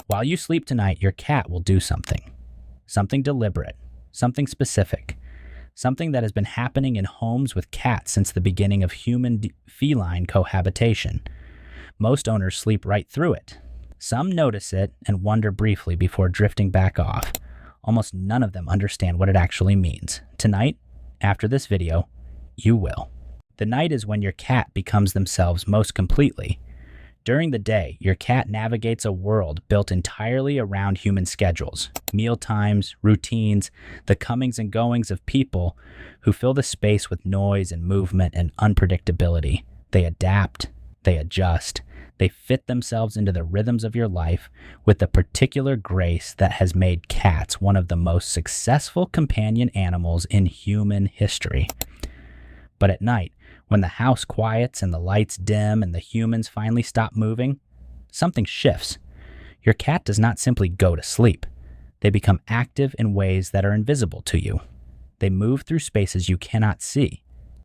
While you sleep tonight, your cat will do something. Something deliberate, something specific, something that has been happening in homes with cats since the beginning of human-feline cohabitation. Most owners sleep right through it. Some notice it and wonder briefly before drifting back off. Almost none of them understand what it actually means. Tonight, after this video, you will. The night is when your cat becomes themselves most completely. During the day, your cat navigates a world built entirely around human schedules, meal times, routines, the comings and goings of people who fill the space with noise and movement and unpredictability. They adapt, they adjust, they fit themselves into the rhythms of your life with the particular grace that has made cats one of the most successful companion animals in human history. But at night, when the house quiets and the lights dim and the humans finally stop moving, something shifts. Your cat does not simply go to sleep. They become active in ways that are invisible to you. They move through spaces you cannot see.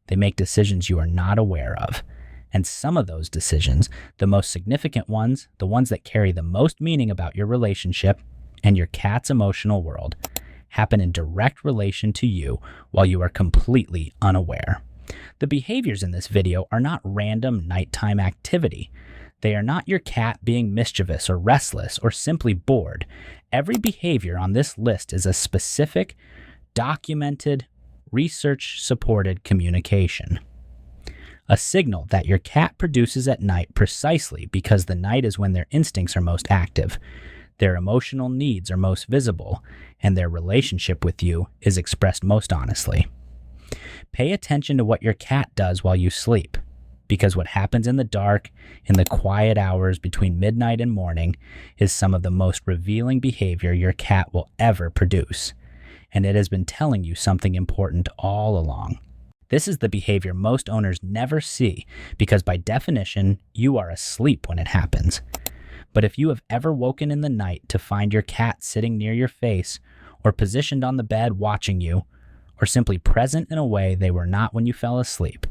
They make decisions you are not aware of. And some of those decisions, the most significant ones, the ones that carry the most meaning about your relationship and your cat's emotional world, happen in direct relation to you while you are completely unaware. The behaviors in this video are not random nighttime activity. They are not your cat being mischievous or restless or simply bored. Every behavior on this list is a specific, documented, research-supported communication. A signal that your cat produces at night precisely because the night is when their instincts are most active, their emotional needs are most visible, and their relationship with you is expressed most honestly. Pay attention to what your cat does while you sleep, because what happens in the dark, in the quiet hours between midnight and morning, is some of the most revealing behavior your cat will ever produce, and it has been telling you something important all along. This is the behavior most owners never see, because by definition, you are asleep when it happens. But if you have ever woken in the night to find your cat sitting near your face, or positioned on the bed watching you, or simply present in a way they were not when you fell asleep,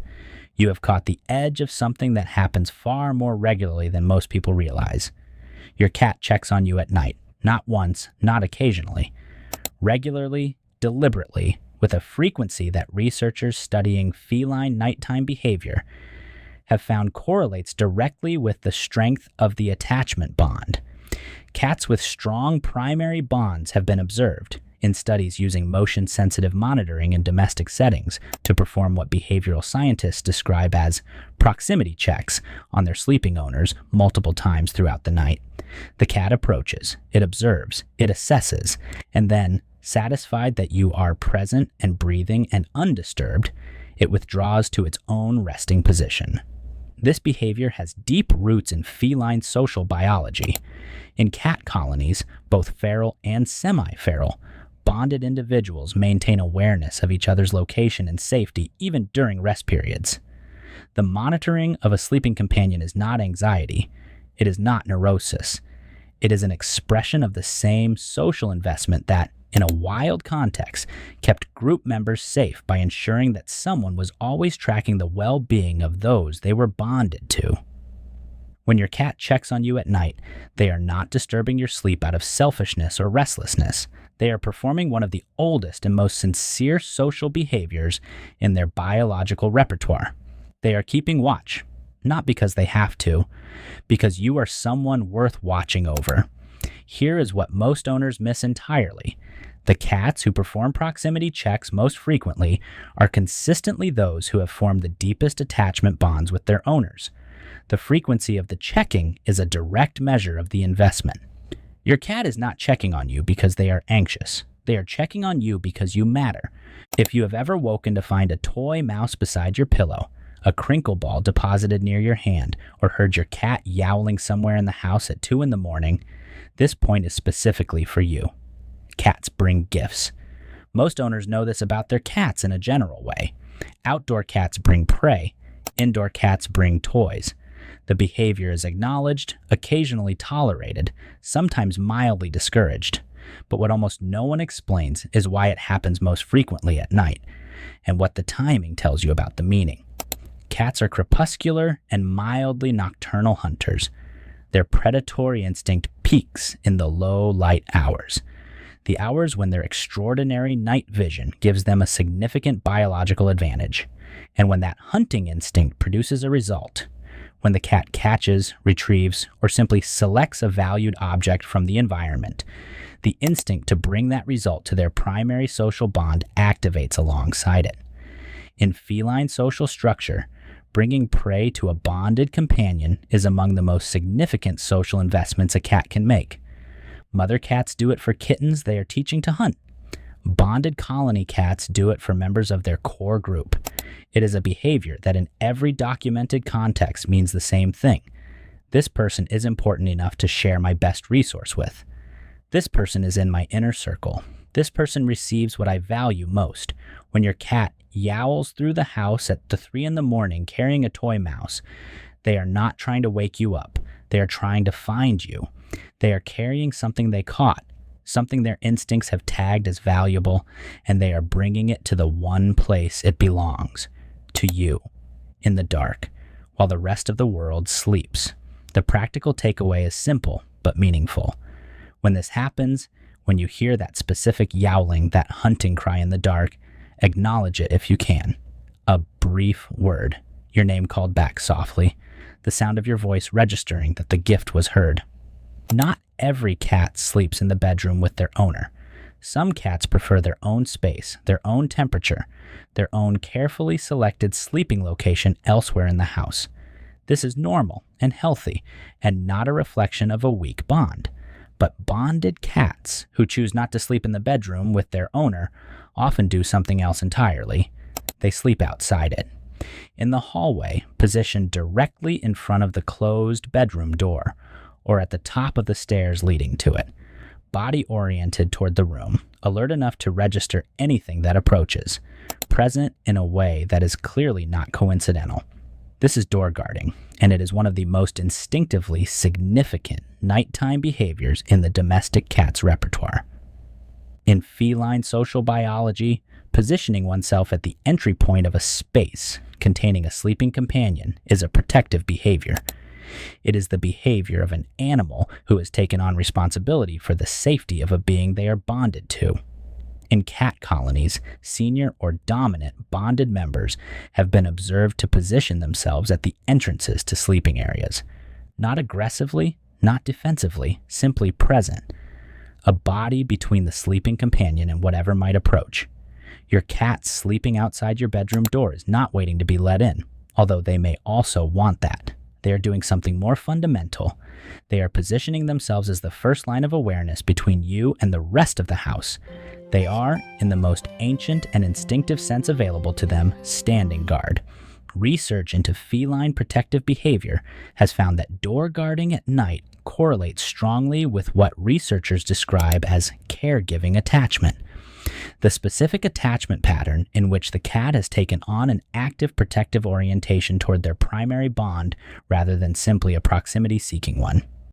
you have caught the edge of something that happens far more regularly than most people realize. Your cat checks on you at night, not once, not occasionally, regularly, deliberately, with a frequency that researchers studying feline nighttime behavior have found correlates directly with the strength of the attachment bond. Cats with strong primary bonds have been observed in studies using motion-sensitive monitoring in domestic settings to perform what behavioral scientists describe as proximity checks on their sleeping owners multiple times throughout the night. The cat approaches, it observes, it assesses, and then, satisfied that you are present and breathing and undisturbed, it withdraws to its own resting position. This behavior has deep roots in feline social biology. In cat colonies, both feral and semi-feral, bonded individuals maintain awareness of each other's location and safety even during rest periods. The monitoring of a sleeping companion is not anxiety. It is not neurosis. It is an expression of the same social investment that, in a wild context, kept group members safe by ensuring that someone was always tracking the well-being of those they were bonded to. When your cat checks on you at night, they are not disturbing your sleep out of selfishness or restlessness. They are performing one of the oldest and most sincere social behaviors in their biological repertoire. They are keeping watch, not because they have to, because you are someone worth watching over. Here is what most owners miss entirely. The cats who perform proximity checks most frequently are consistently those who have formed the deepest attachment bonds with their owners. The frequency of the checking is a direct measure of the investment. Your cat is not checking on you because they are anxious. They are checking on you because you matter. If you have ever woken to find a toy mouse beside your pillow, a crinkle ball deposited near your hand, or heard your cat yowling somewhere in the house at 2 a.m, this point is specifically for you. Cats bring gifts. Most owners know this about their cats in a general way. Outdoor cats bring prey. Indoor cats bring toys. The behavior is acknowledged, occasionally tolerated, sometimes mildly discouraged. But what almost no one explains is why it happens most frequently at night, and what the timing tells you about the meaning. Cats are crepuscular and mildly nocturnal hunters. Their predatory instinct peaks in the low light hours, the hours when their extraordinary night vision gives them a significant biological advantage, and when that hunting instinct produces a result. When the cat catches, retrieves, or simply selects a valued object from the environment, the instinct to bring that result to their primary social bond activates alongside it. In feline social structure, bringing prey to a bonded companion is among the most significant social investments a cat can make. Mother cats do it for kittens they are teaching to hunt. Bonded colony cats do it for members of their core group. It is a behavior that in every documented context means the same thing. This person is important enough to share my best resource with. This person is in my inner circle. This person receives what I value most. When your cat yowls through the house at 3 a.m. carrying a toy mouse, they are not trying to wake you up. They are trying to find you. They are carrying something they caught, something their instincts have tagged as valuable, and they are bringing it to the one place it belongs, to you, in the dark, while the rest of the world sleeps. The practical takeaway is simple but meaningful. When this happens, when you hear that specific yowling, that hunting cry in the dark, acknowledge it if you can. A brief word, your name called back softly, the sound of your voice registering that the gift was heard. Not every cat sleeps in the bedroom with their owner. Some cats prefer their own space, their own temperature, their own carefully selected sleeping location elsewhere in the house. This is normal and healthy and not a reflection of a weak bond. But bonded cats who choose not to sleep in the bedroom with their owner often do something else entirely. They sleep outside it, in the hallway, positioned directly in front of the closed bedroom door, or at the top of the stairs leading to it, body oriented toward the room, alert enough to register anything that approaches, present in a way that is clearly not coincidental. This is door guarding, and it is one of the most instinctively significant nighttime behaviors in the domestic cat's repertoire. In feline social biology, positioning oneself at the entry point of a space containing a sleeping companion is a protective behavior. It is the behavior of an animal who has taken on responsibility for the safety of a being they are bonded to. In cat colonies, senior or dominant bonded members have been observed to position themselves at the entrances to sleeping areas. Not aggressively, not defensively, simply present. A body between the sleeping companion and whatever might approach. Your cat sleeping outside your bedroom door is not waiting to be let in, although they may also want that. They are doing something more fundamental. They are positioning themselves as the first line of awareness between you and the rest of the house. They are, in the most ancient and instinctive sense available to them, standing guard. Research into feline protective behavior has found that door guarding at night correlates strongly with what researchers describe as caregiving attachment. The specific attachment pattern in which the cat has taken on an active protective orientation toward their primary bond rather than simply a proximity-seeking one.